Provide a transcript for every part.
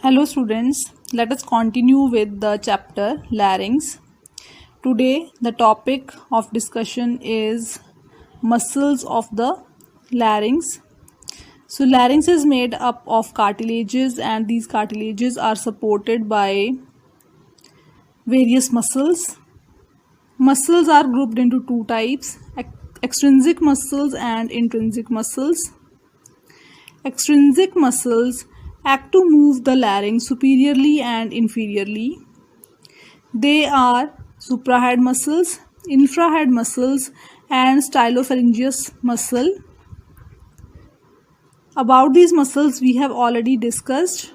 Hello students, let us continue with the chapter larynx. Today the topic of discussion is muscles of the larynx. So larynx is made up of cartilages and these cartilages are supported by various muscles. Muscles are grouped into two types, extrinsic muscles and intrinsic muscles. Extrinsic muscles act to move the larynx superiorly and inferiorly. They are suprahead muscles, infrahead muscles, and stylopharyngeus muscle. About these muscles we have already discussed.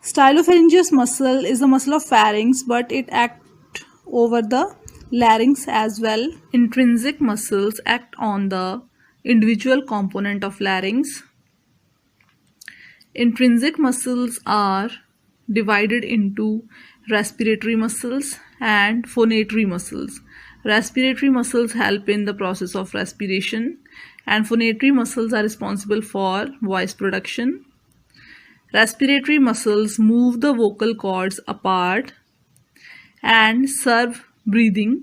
Stylopharyngeus muscle is a muscle of pharynx, but it acts over the larynx as well. Intrinsic muscles act on the individual component of larynx. Intrinsic muscles are divided into respiratory muscles and phonatory muscles. Respiratory muscles help in the process of respiration and phonatory muscles are responsible for voice production. Respiratory muscles move the vocal cords apart and serve breathing.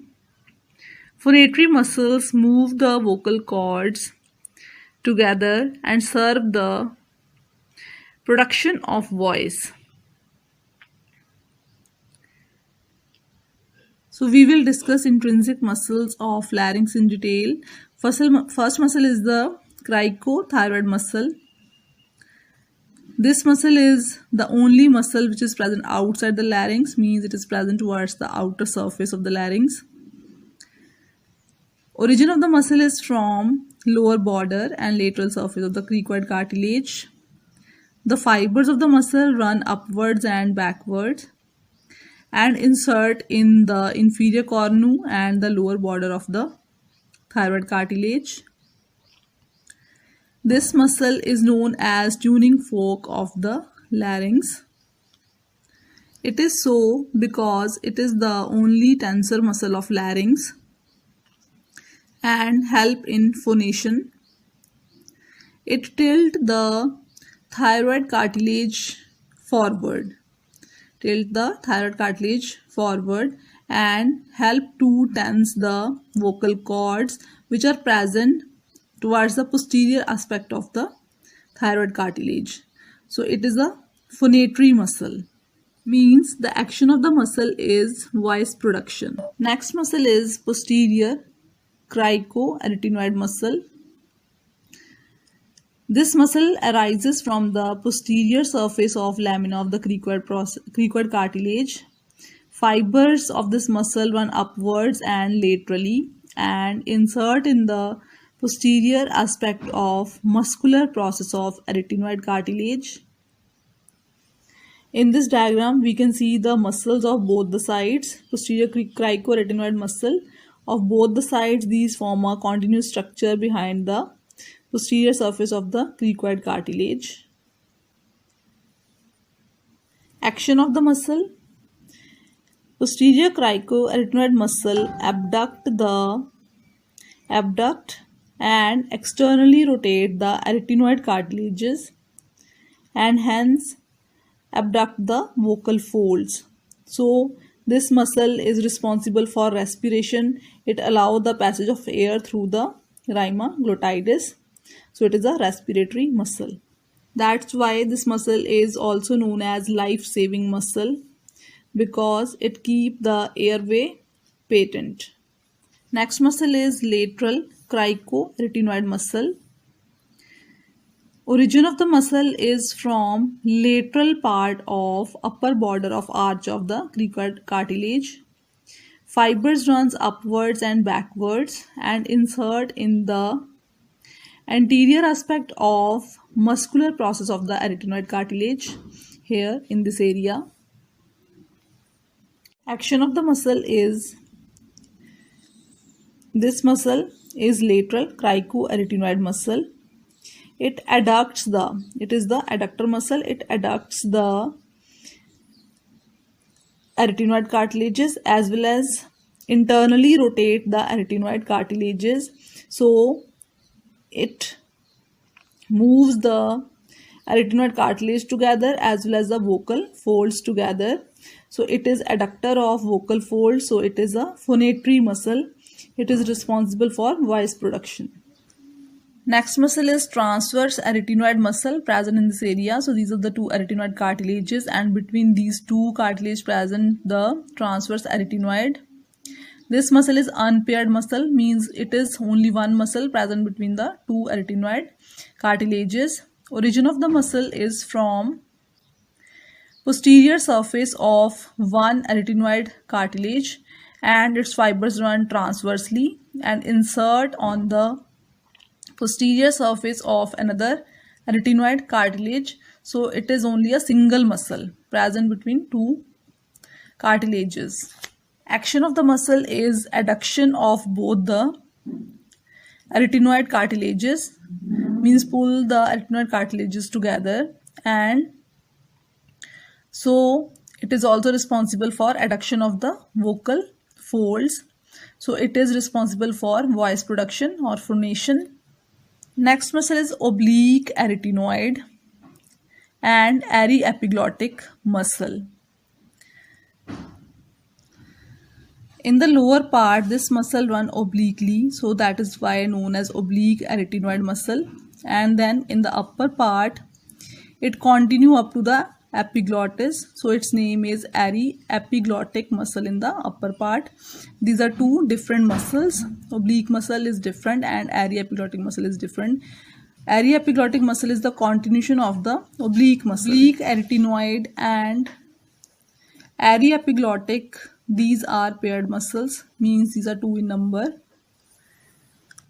Phonatory muscles move the vocal cords together and serve the production of voice. So we will discuss intrinsic muscles of larynx in detail. First muscle is the cricothyroid muscle. This muscle is the only muscle which is present outside the larynx, means it is present towards the outer surface of the larynx. Origin of the muscle is from lower border and lateral surface of the cricoid cartilage. The fibers of the muscle run upwards and backwards and insert in the inferior cornu and the lower border of the thyroid cartilage. This muscle is known as tuning fork of the larynx. It is so because it is the only tensor muscle of larynx and help in phonation. It tilts the thyroid cartilage forward. And help to tense the vocal cords which are present towards the posterior aspect of the thyroid cartilage. So it is a phonatory muscle, means the action of the muscle is voice production. Next muscle is posterior cricoarytenoid muscle. This muscle arises from the posterior surface of lamina of the cricoid cartilage. Fibers of this muscle run upwards and laterally and insert in the posterior aspect of muscular process of arytenoid cartilage. In this diagram, we can see the muscles of both the sides. Posterior cricoarytenoid muscle of both the sides. These form a continuous structure behind the posterior surface of the cricoid cartilage. Action of the muscle. Posterior cricoarytenoid muscle abduct and externally rotate the arytenoid cartilages and hence abduct the vocal folds. So this muscle is responsible for respiration. It allows the passage of air through the rhima glottis. So it is a respiratory muscle. That's why this muscle is also known as life-saving muscle, because it keeps the airway patent. Next muscle is lateral cricoarytenoid muscle. Origin of the muscle is from lateral part of upper border of arch of the cricoid cartilage. Fibers runs upwards and backwards and insert in the anterior aspect of muscular process of the arytenoid cartilage, here in this area. Action of the muscle is, this muscle is lateral cricoarytenoid muscle. It is the adductor muscle. It adducts the arytenoid cartilages as well as internally rotate the arytenoid cartilages. So it moves the arytenoid cartilage together as well as the vocal folds together. So it is adductor of vocal folds. So it is a phonatory muscle. It is responsible for voice production. Next muscle is transverse arytenoid muscle present in this area. So these are the two arytenoid cartilages, and between these two cartilage present the transverse arytenoid. This muscle is unpaired muscle, means it is only one muscle present between the two arytenoid cartilages. Origin of the muscle is from posterior surface of one arytenoid cartilage, and its fibers run transversely and insert on the posterior surface of another arytenoid cartilage. So it is only a single muscle present between two cartilages. Action of the muscle is adduction of both the arytenoid cartilages, means pull the arytenoid cartilages together, and so it is also responsible for adduction of the vocal folds. So it is responsible for voice production or phonation. Next muscle is oblique arytenoid and aryepiglottic muscle. In the lower part, this muscle run obliquely, so that is why known as oblique arytenoid muscle. And then in the upper part, it continue up to the epiglottis, so its name is aryepiglottic muscle in the upper part. These are two different muscles. Oblique muscle is different and aryepiglottic muscle is different. Aryepiglottic muscle is the continuation of the oblique muscle. Oblique arytenoid and aryepiglottic, these are paired muscles, means these are two in number.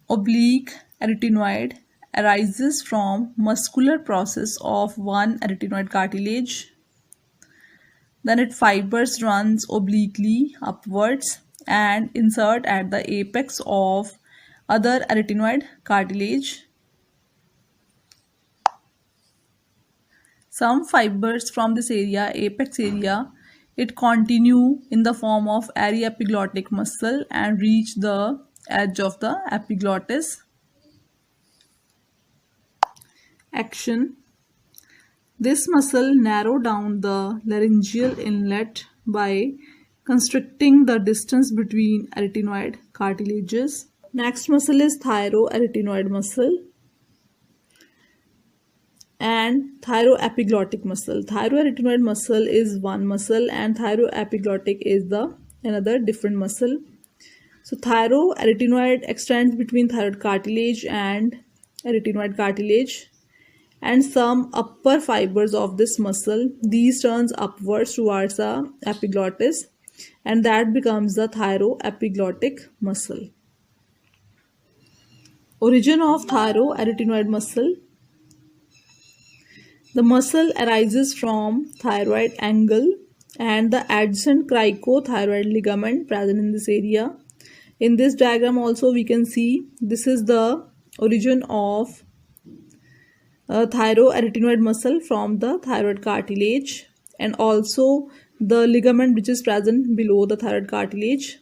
Oblique arytenoid arises from muscular process of one arytenoid cartilage. Then its fibers runs obliquely upwards and insert at the apex of other arytenoid cartilage. Some fibers from this area, apex area, it continue in the form of aryepiglottic muscle and reach the edge of the epiglottis. Action. This muscle narrow down the laryngeal inlet by constricting the distance between arytenoid cartilages. Next muscle is thyroarytenoid muscle and thyroepiglottic muscle. Thyroarytenoid muscle is one muscle and thyroepiglottic is the another different muscle. So thyroarytenoid extends between thyroid cartilage and arytenoid cartilage, and some upper fibers of this muscle, these turns upwards towards the epiglottis, and that becomes the thyroepiglottic muscle. Origin of thyroarytenoid muscle. The muscle arises from thyroid angle and the adjacent cricothyroid ligament present in this area. In this diagram also we can see this is the origin of thyroarytenoid muscle from the thyroid cartilage, and also the ligament which is present below the thyroid cartilage.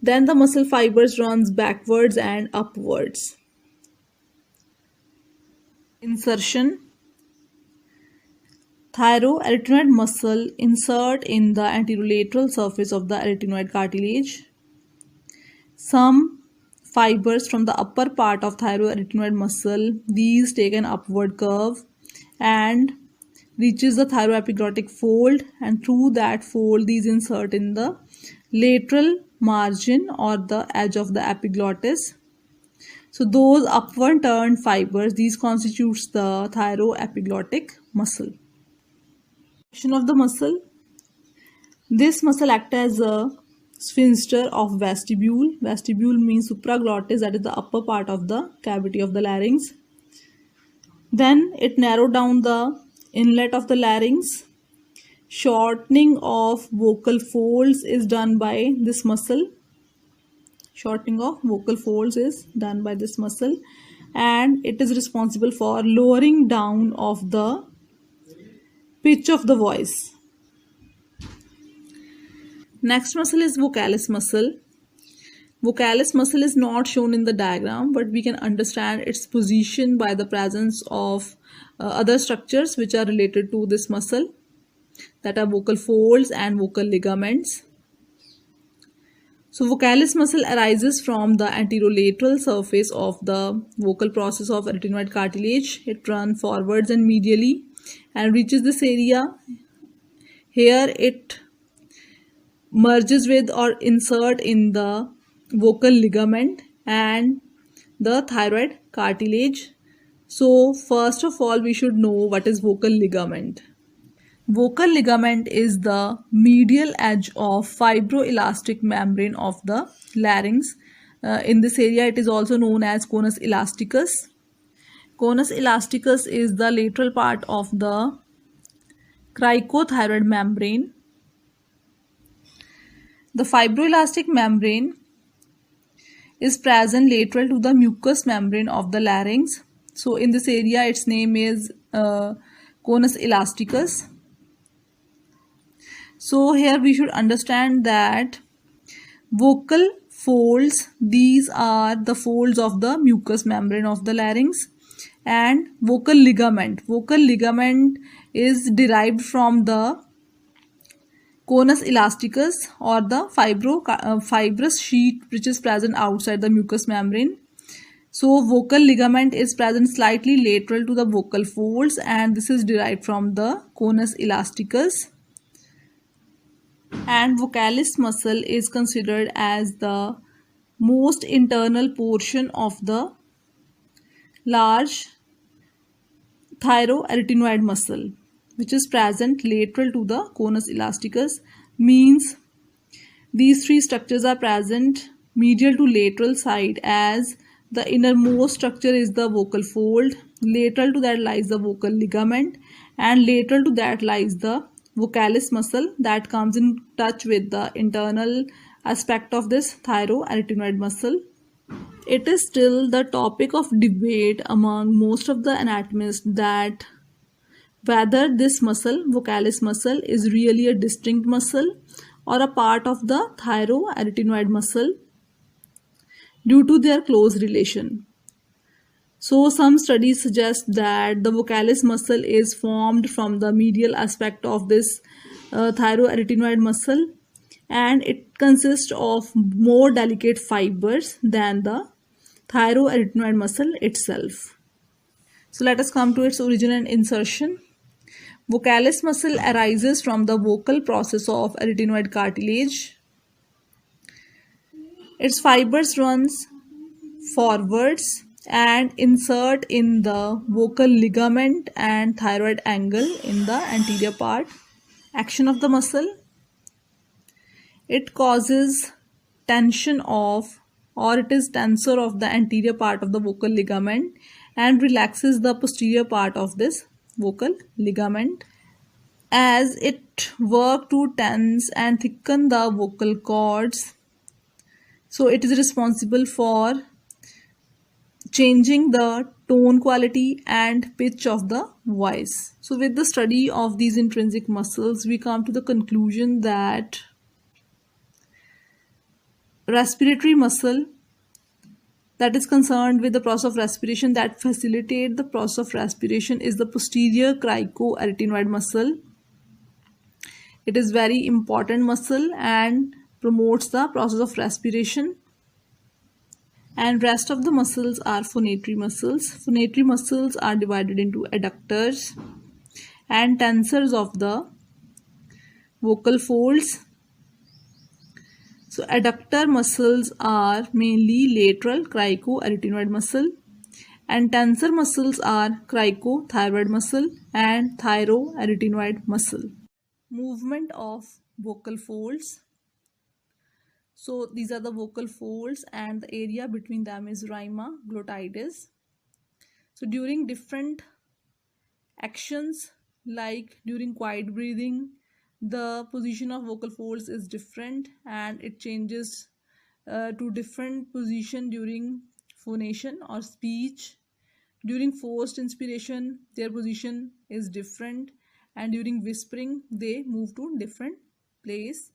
Then the muscle fibers runs backwards and upwards. Insertion. Thyroarytenoid muscle insert in the anterolateral surface of the arytenoid cartilage. Some fibers from the upper part of thyroarytenoid muscle, these take an upward curve and reaches the thyroepiglottic fold, and through that fold these insert in the lateral margin or the edge of the epiglottis. So those upward turned fibers, these constitutes the thyroepiglottic muscle. Action of the muscle. This muscle acts as a sphincter of vestibule. Vestibule means supraglottis, that is the upper part of the cavity of the larynx. Then it narrow down the inlet of the larynx. Shortening of vocal folds is done by this muscle. Shortening of vocal folds is done by this muscle, and it is responsible for lowering down of the pitch of the voice. Next muscle is vocalis muscle. Vocalis muscle is not shown in the diagram, but we can understand its position by the presence of other structures which are related to this muscle, that are vocal folds and vocal ligaments. So vocalis muscle arises from the anterolateral surface of the vocal process of arytenoid cartilage. It runs forwards and medially and reaches this area. Here it merges with or insert in the vocal ligament and the thyroid cartilage. So first of all, we should know what is vocal ligament. Vocal ligament is the medial edge of fibroelastic membrane of the larynx. In this area, it is also known as conus elasticus. Conus elasticus is the lateral part of the cricothyroid membrane. The fibroelastic membrane is present lateral to the mucous membrane of the larynx. So in this area, its name is conus elasticus. So here we should understand that vocal folds, these are the folds of the mucous membrane of the larynx, and vocal ligament. Vocal ligament is derived from the conus elasticus or the fibrous sheet which is present outside the mucous membrane. So vocal ligament is present slightly lateral to the vocal folds, and this is derived from the conus elasticus. And vocalis muscle is considered as the most internal portion of the large thyroarytenoid muscle, which is present lateral to the conus elasticus. Means these three structures are present medial to lateral side, as the innermost structure is the vocal fold, lateral to that lies the vocal ligament, and lateral to that lies the vocalis muscle that comes in touch with the internal aspect of this thyroarytenoid muscle. It is still the topic of debate among most of the anatomists that whether this muscle, vocalis muscle, is really a distinct muscle or a part of the thyroarytenoid muscle due to their close relation. So some studies suggest that the vocalis muscle is formed from the medial aspect of this thyroarytenoid muscle, and it consists of more delicate fibers than the thyroarytenoid muscle itself. So let us come to its origin and insertion. Vocalis muscle arises from the vocal process of arytenoid cartilage. Its fibers runs forwards and insert in the vocal ligament and thyroid angle in the anterior part. Action of the muscle: it causes tension of, or it is tensor of, the anterior part of the vocal ligament and relaxes the posterior part of this vocal ligament, as it work to tense and thicken the vocal cords. So it is responsible for changing the tone quality and pitch of the voice. So with the study of these intrinsic muscles, we come to the conclusion that respiratory muscle that is concerned with the process of respiration, that facilitate the process of respiration, is the posterior cricoarytenoid muscle. It is very important muscle and promotes the process of respiration. And rest of the muscles are phonatory muscles. Phonatory muscles are divided into adductors and tensors of the vocal folds. So adductor muscles are mainly lateral cricoarytenoid muscle, and tensor muscles are cricothyroid muscle and thyroarytenoid muscle. Movement of vocal folds. So these are the vocal folds, and the area between them is rhima glottidis. So during different actions, like during quiet breathing, the position of vocal folds is different, and it changes to different position during phonation or speech. During forced inspiration, their position is different, and during whispering, they move to different place.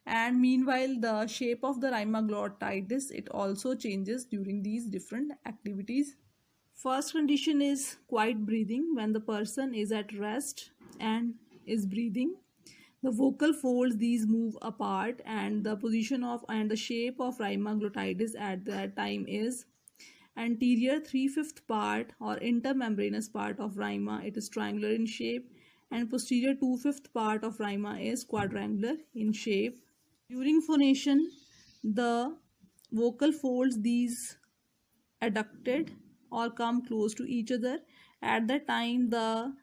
And meanwhile, the shape of the rhinoglottitis, it also changes during these different activities. First condition is quiet breathing. When the person is at rest and is breathing, the vocal folds these move apart, and the position of and the shape of rhinoglottitis at that time is anterior 3/5 part or intermembranous part of rhima, it is triangular in shape, and posterior 2/5 part of rhima is quadrangular in shape. During phonation, the vocal folds these adducted or come close to each other. At that time, the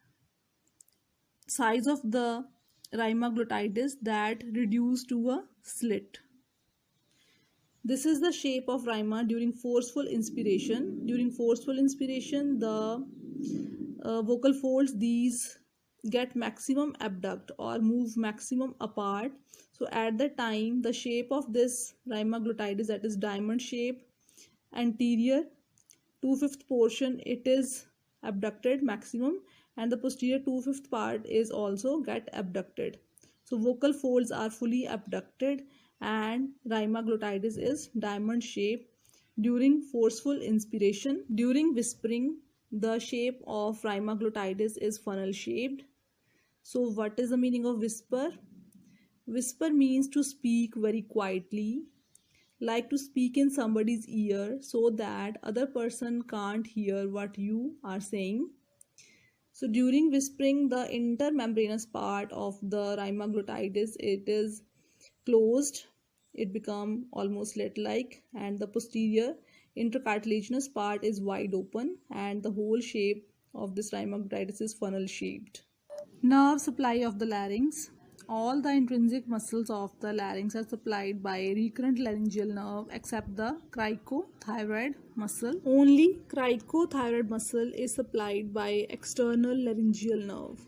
size of the rhinoglottitis that reduce to a slit. This is the shape of rhima during forceful inspiration. During forceful inspiration, the vocal folds these get maximum abduct or move maximum apart. So at the time, the shape of this rhinoglottitis, that is diamond shape, anterior 2/5 portion, it is abducted maximum, and the posterior 2/5 part is also get abducted. So vocal folds are fully abducted and rhinoglottitis is diamond shape during forceful inspiration. During whispering, the shape of rhinoglottitis is funnel shaped. So what is the meaning of whisper? Whisper means to speak very quietly, like to speak in somebody's ear so that other person can't hear what you are saying. So during whispering, the intermembranous part of the rhinoglottitis, it is closed, it become almost slit like, and the posterior intercartilaginous part is wide open, and the whole shape of this rhinoglottitis is funnel shaped. Nerve supply of the larynx. All the intrinsic muscles of the larynx are supplied by recurrent laryngeal nerve except the cricothyroid muscle. Only cricothyroid muscle is supplied by external laryngeal nerve.